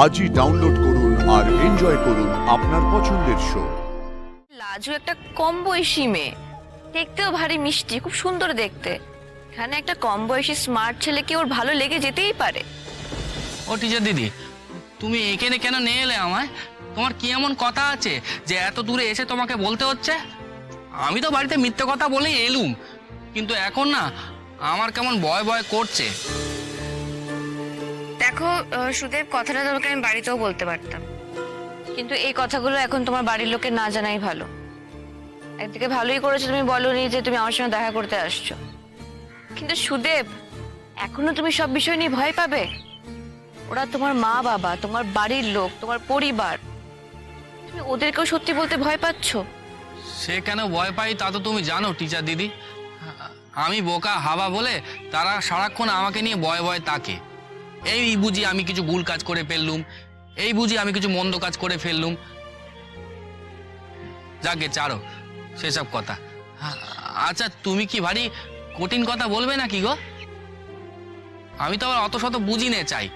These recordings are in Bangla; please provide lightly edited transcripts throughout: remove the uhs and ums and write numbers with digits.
আজই ডাউনলোড করুন আর এনজয় করুন আপনার পছন্দের শো। লাজু একটা কম বয়সী মেয়ে, দেখতেও ভারী মিষ্টি, খুব সুন্দর দেখতে। এখানে একটা কম বয়সী স্মার্ট ছেলেকে ওর ভালো লেগে যেতেই পারে। ও টিচার দিদি, তুমি এখানে কেন নিয়ে এলে আমায়? তোমার কি এমন কথা আছে যে এত দূরে এসে তোমাকে বলতে হচ্ছে? আমি তো বাড়িতে মিথ্যে কথা বলেই এলুম, কিন্তু এখন না আমার কেমন ভয় ভয় করছে। দেখো সুদেব, কথাটা তোমাকে আমি বাড়িতেও বলতে পারতাম, কিন্তু এই কথাগুলো এখন তোমার বাড়ির লোকে না জানাই ভালো। একদিকে ভালোই করেছো তুমি বলোনি যে তুমি আমার সঙ্গে দেখা করতে আসছো, কিন্তু সুদেব, এখনো তুমি সব বিষয় নিয়ে ভয় পাবে? ওরা তোমার মা বাবা, তোমার বাড়ির লোক, তোমার পরিবার, তুমি ওদেরকেও সত্যি বলতে ভয় পাচ্ছো? সে কেন ভয় পাই তা তো তুমি জানো টিচার দিদি। আমি বোকা হাবা বলে তারা সারাক্ষণ আমাকে নিয়ে ভয় ভয় তাকে। এই বুঝি আমি কিছু ভুল কাজ করে ফেললুম, এই বুঝি আমি কিছু মন্দ কাজ করে ফেললুম। যাকে ছাড়ো সেসব কথা। আচ্ছা, তুমি কি ভারী কঠিন কথা বলবে নাকি গো? আমি তো আবার অত শত বুঝি নে চাই।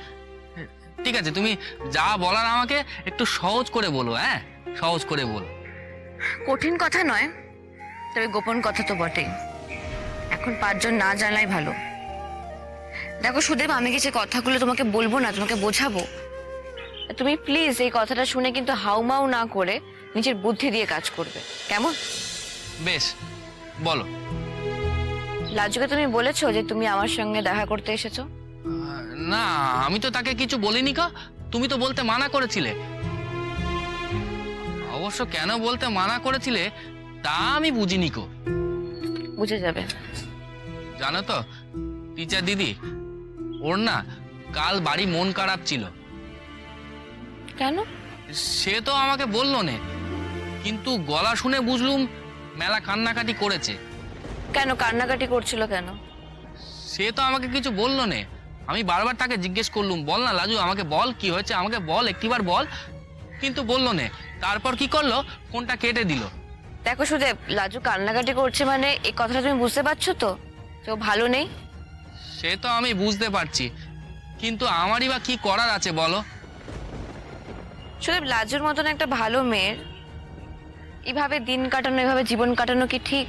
ঠিক আছে, তুমি যা বলার আমাকে একটু সহজ করে বলো। হ্যাঁ, সহজ করে বলো। কঠিন কথা নয়, তবে গোপন কথা তো বটেই। এখন পাঁচজন না জানলাই ভালো। দেখো সুদেব, আমি কিছু কথাগুলো তোমাকে বলবো না, তোমাকে বোঝাবো। তুমি প্লিজ এই কথাটা শুনে কিন্তু হাউমাউ না করে নিজের বুদ্ধি দিয়ে কাজ করবে, কেমন? বেশ, বলো। লাজুকে তুমি বলেছো যে তুমি আমার সঙ্গে দেখা করতে এসেছো? না, আমি তো তাকে কিছু বলিনি কা। তুমি তো বলতে মানা করেছিলে। অবশ্য কেন বলতে মানা করেছিলে তা আমি বুঝিনি কো। বুঝে যাবে। জানো তো টিচার দিদি, ওর না কাল বাড়ি মন খারাপ ছিল। কেন? সে তো আমাকে বললো না, কিন্তু গলা শুনে বুঝলুম মেলা কান্নাকাটি করেছে। কেন কান্নাকাটি করছিল কেন? সে তো আমাকে কিছু বললো না। আমি বারবার তাকে জিজ্ঞেস করলুম, বল না লাজু, আমাকে বল কি হয়েছে, আমাকে বল, একটিবার বল। কিন্তু বললো না। তারপর কি করলো, ফোনটা কেটে দিল। দেখো সুদেব, লাজু কান্নাকাটি করছে মানে এই কথাটা তুমি বুঝতে পারছো তো যে ও ভালো নেই? সে তো আমি বুঝতে পারছি, কিন্তু আমারই বা কি করার আছে বলো? সুদেব, লাজুর মতন একটা ভালো মেয়ের এইভাবে দিন কাটানো, এভাবে জীবন কাটানো কি ঠিক?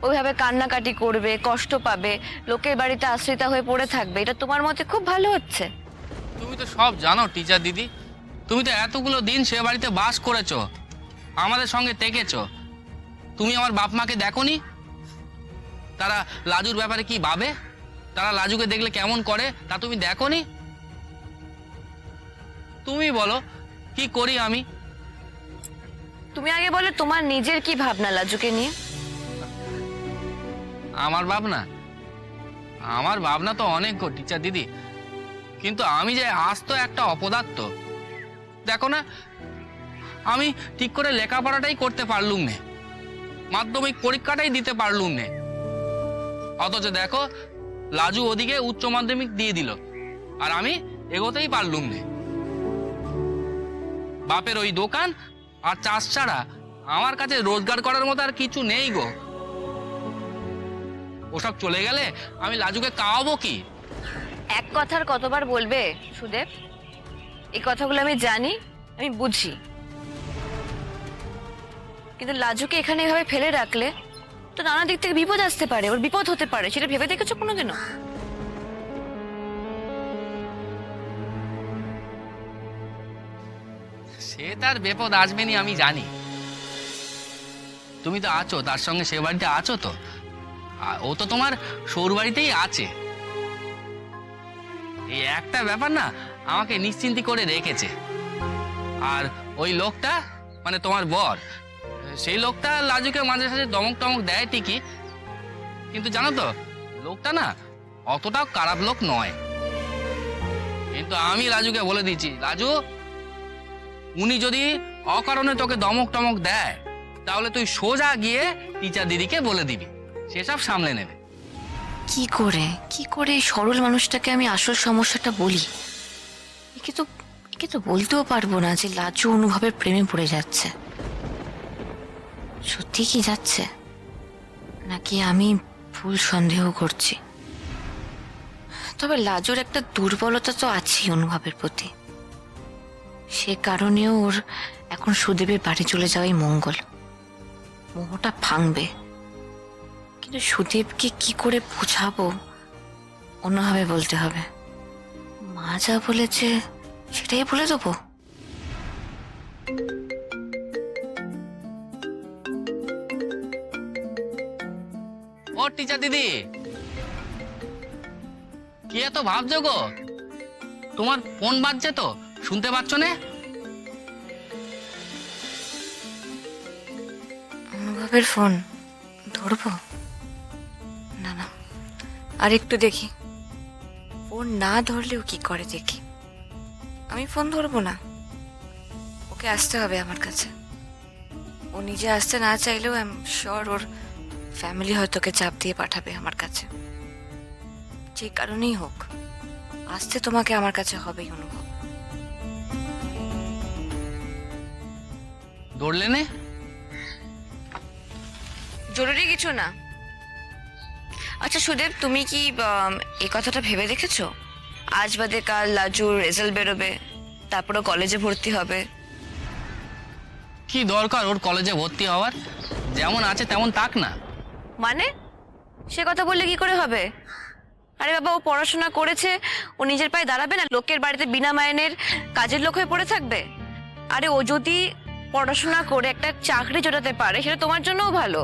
ওইভাবে কান্নাকাটি করবে, কষ্ট পাবে, লোকের বাড়িতে আশ্রিতা হয়ে পড়ে থাকবে, এটা তোমার মতে খুব ভালো হচ্ছে? তুমি তো সব জানো টিচার দিদি। তুমি তো এতগুলো দিন সে বাড়িতে বাস করেছো, আমাদের সঙ্গে থেকেছো। তুমি আমার বাপ মাকে দেখোনি? তারা লাজুর ব্যাপারে কি ভাবে, তারা লাজুকে দেখলে কেমন করে তা তুমি দেখোনি? তুমি বলো কি করি আমি? তুমি আগে বলো তোমার নিজের কি ভাবনা লাজুকে নিয়ে? আমার ভাবনা? আমার ভাবনা তো অনেক গো টিচার দিদি, কিন্তু আমি যে আস্ত একটা অপদার্থ। দেখো না, আমি ঠিক করে লেখাপড়াটাই করতে পারলুম না, মাধ্যমিক পরীক্ষাটাই দিতে পারলুম না। অথচ দেখো লাজু ওদিকে উচ্চ মাধ্যমিক দিয়ে দিল, আর আমি এগোতেই পারলুম না। বাপের ওই দোকান আর চাষ ছাড়া আমার কাছে রোজগার করার মতো আর কিছু নেই গো। ওসব চলে গেলে আমি লাজুকে খাওয়াবো কি? এক কথার কতবার বলবে সুদেব? এই কথাগুলো আমি জানি, আমি বুঝি, কিন্তু লাজুকে এখানে এভাবে ফেলে রাখলে তো নানা দিক থেকে বিপদ আসতে পারে, ওর বিপদ হতে পারে। সেটা ভেবে দেখেছো কোনোদিনও? সে তার বিপদ আসবে নি আমি জানি। তুমি তো আছো তার সঙ্গে, সে বাড়িতে আছো তো। ও তো তোমার সৌর বাড়িতেই আছে। এই একটা ব্যাপার না আমাকে নিশ্চিন্তি করে রেখেছে। আর ওই লোকটা মানে তোমার বর, সেই লোকটা লাজুকে মাঝে সাঝে দমক টমক দেয় ঠিকই, কিন্তু জানো তো লোকটা না অতটাও খারাপ লোক নয়। কিন্তু আমি লাজুকে বলে দিচ্ছি, লাজু উনি যদি অকারণে তোকে দমক টমক দেয় তাহলে তুই সোজা গিয়ে টিচার দিদিকে বলে দিবি, সেসব সামলে নেবে। কি করে এই সরল মানুষটাকে আমি আসল সমস্যাটা বলি? একে তো বলতেও পারবো না যে লাজু অনুভবের প্রেমে পড়ে যাচ্ছে। সত্যি কি যাচ্ছে, নাকি আমি ভুল সন্দেহ করছি? তবে লাজুর একটা দুর্বলতা তো আছেই অনুভবের প্রতি। সে কারণেও ওর এখন সুদেবের বাড়ি চলে যাওয়াই মঙ্গল। মোহটা ভাঙবে, কিন্তু সুদেবকে কি করে বোঝাবো অন্যভাবে বলতে হবে। মা যা বলেছে সেটাই বলে দেবো। ও টিচার দিদি, কি এত ভাবছো গো? তোমার ফোন বাজছে তো, শুনতে পাচ্ছ না? অনুভবের ফোন ধরবো? না না, আর একটু দেখি। ফোন না ধরলেও কি করে দেখি। আমি ফোন ধরবো না, ওকে আসতে হবে আমার কাছে। ও নিজে আসতে না চাইলেও I am sure or family হয়তো ওকে চাপ দিয়ে পাঠাবে আমার কাছে। যে কারণেই হোক, আসতে তোমাকে আমার কাছে হবেই অনুভব। দৌড়লে নে? জরুরি কিছু না। আচ্ছা সুদেব, তুমি কি এই কথাটা ভেবে দেখেছো? আজ বাদে কাল লাজুর রেজাল্ট বেরোবে, তারপরে কলেজে ভর্তি হবে। কি দরকার ওর কলেজে ভর্তি হওয়ার? যেমন আছে তেমন থাক না। মানে সে কথা বললে কি করে হবে? আরে বাবা, ও পড়াশোনা করেছে, ও নিজের পায়ে দাঁড়াবে না, লোকের বাড়িতে বিনা মাইনের কাজের লোক হয়ে পড়ে থাকবে? আরে ও যদি পড়াশোনা করে একটা চাকরি জোটাতে পারে সেটা তোমার জন্যও ভালো।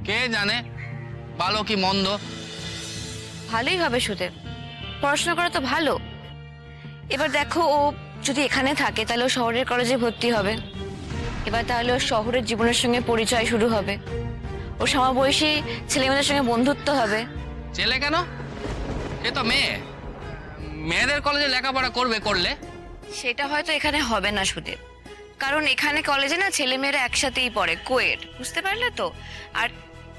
কে জানে ভালো কি মন্দ। ভালোই হবে সুদেব, পড়াশোনা করা তো ভালো। এবার দেখো, ও যদি এখানে থাকে তাহলে ও শহরের কলেজে ভর্তি হবে। এবার তাহলে ও শহরের জীবনের সঙ্গে পরিচয় শুরু হবে, ও সমবয়সী ছেলেমেয়েদের সঙ্গে বন্ধুত্ব হবে। ছেলে কেন? সে তো মেয়ে, মেয়েদের কলেজে লেখাপড়া করবে করলে। সেটা হয়তো এখানে হবে না সুদেব, কারণ এখানে কলেজে না ছেলেমেয়েরা একসাথেই পড়ে, কোয়েড, বুঝতে পারলে তো? আর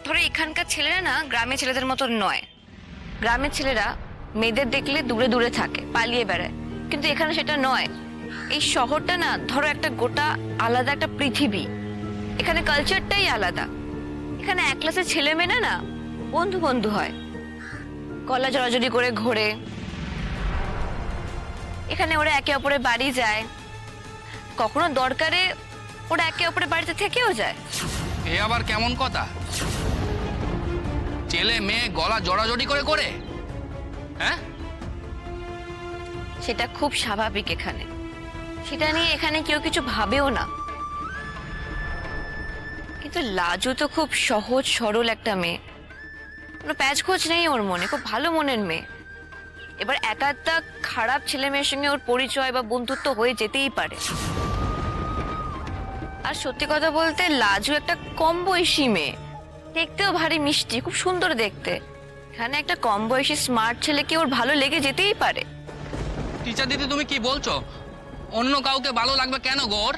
ধরো এখানকার ছেলেরা না গ্রামের ছেলেদের মতো নয়। গ্রামের ছেলেরা মেয়েদের দেখলে দূরে দূরে থাকে, পালিয়ে বেড়ায়, কিন্তু এখানে সেটা নয়। এই শহরটা না ধরো একটা গোটা আলাদা একটা পৃথিবী। এখানে কালচারটাই আলাদা। এখানে এক ক্লাসের ছেলে মেয়েরা না বন্ধু বন্ধু হয়, গলা জড়াজড়ি করে ঘোরে। এখানে ওরা একে অপরের বাড়ি যায়, কখনো দরকারে ওরা একে অপরের বাড়িতে থেকেও যায়। এ আবার কেমন কথা? ছেলে মেয়ে গলা জড়াজড়ি করে করে? হ্যাঁ, সেটা খুব স্বাভাবিক এখানে, সেটা নিয়ে এখানে কেউ কিছু ভাবেও না। কিন্তু লাজু তো খুব সহজ সরল একটা মেয়ে, কোনো প্যাচখোঁচ নেই ওর মনে, খুব ভালো মনের মেয়ে। এবার এক একটা খারাপ ছেলে মেয়ের সঙ্গে ওর পরিচয় বা বন্ধুত্ব হয়ে যেতেই পারে। আর সত্যি কথা বলতে লাজু একটা কম বয়সী মেয়ে, দেখতেও ভারী মিষ্টি, খুব সুন্দর দেখতে। এখানে একটা কম বয়সী স্মার্ট ছেলেকে ওর ভালো লেগে যেতেই পারে। টিচার দিদি তুমি কি বলছো? অন্য কাউকে ভালো লাগবে কেন গোর?